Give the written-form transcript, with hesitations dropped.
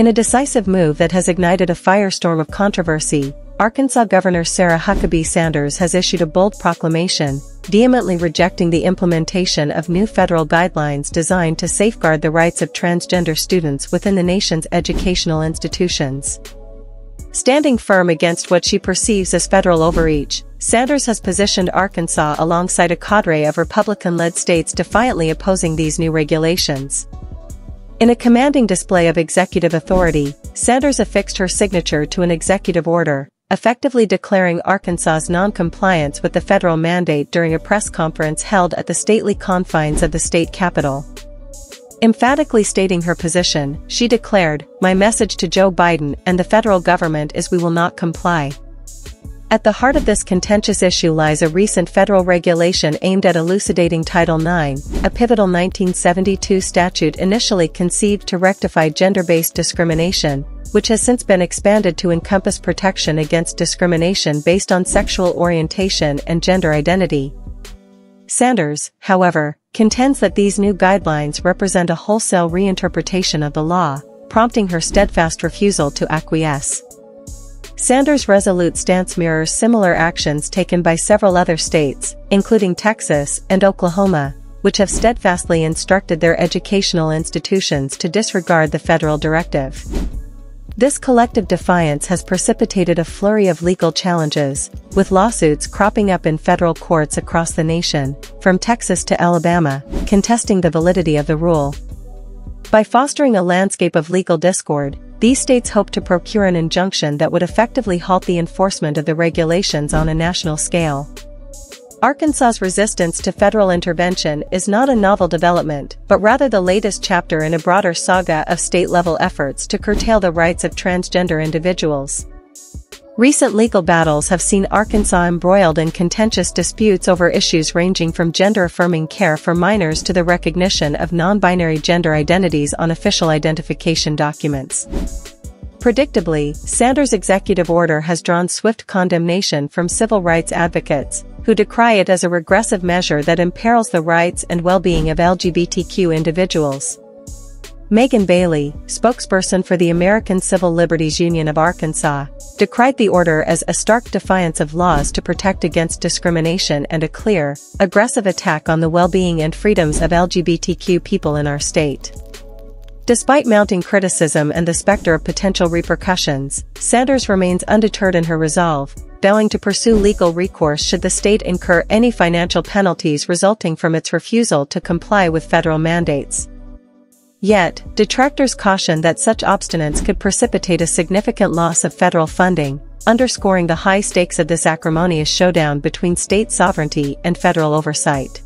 In a decisive move that has ignited a firestorm of controversy, Arkansas Governor Sarah Huckabee Sanders has issued a bold proclamation, vehemently rejecting the implementation of new federal guidelines designed to safeguard the rights of transgender students within the nation's educational institutions. Standing firm against what she perceives as federal overreach, Sanders has positioned Arkansas alongside a cadre of Republican-led states defiantly opposing these new regulations. In a commanding display of executive authority, Sanders affixed her signature to an executive order, effectively declaring Arkansas's non-compliance with the federal mandate during a press conference held at the stately confines of the state capitol. Emphatically stating her position, she declared, "My message to Joe Biden and the federal government is we will not comply." At the heart of this contentious issue lies a recent federal regulation aimed at elucidating Title IX, a pivotal 1972 statute initially conceived to rectify gender-based discrimination, which has since been expanded to encompass protection against discrimination based on sexual orientation and gender identity. Sanders, however, contends that these new guidelines represent a wholesale reinterpretation of the law, prompting her steadfast refusal to acquiesce. Sanders' resolute stance mirrors similar actions taken by several other states, including Texas and Oklahoma, which have steadfastly instructed their educational institutions to disregard the federal directive. This collective defiance has precipitated a flurry of legal challenges, with lawsuits cropping up in federal courts across the nation, from Texas to Alabama, contesting the validity of the rule. By fostering a landscape of legal discord, these states hope to procure an injunction that would effectively halt the enforcement of the regulations on a national scale. Arkansas's resistance to federal intervention is not a novel development, but rather the latest chapter in a broader saga of state-level efforts to curtail the rights of transgender individuals. Recent legal battles have seen Arkansas embroiled in contentious disputes over issues ranging from gender-affirming care for minors to the recognition of non-binary gender identities on official identification documents. Predictably, Sanders' executive order has drawn swift condemnation from civil rights advocates, who decry it as a regressive measure that imperils the rights and well-being of LGBTQ individuals. Megan Bailey, spokesperson for the American Civil Liberties Union of Arkansas, decried the order as a stark defiance of laws to protect against discrimination and a clear, aggressive attack on the well-being and freedoms of LGBTQ people in our state. Despite mounting criticism and the specter of potential repercussions, Sanders remains undeterred in her resolve, vowing to pursue legal recourse should the state incur any financial penalties resulting from its refusal to comply with federal mandates. Yet, detractors caution that such obstinance could precipitate a significant loss of federal funding, underscoring the high stakes of this acrimonious showdown between state sovereignty and federal oversight.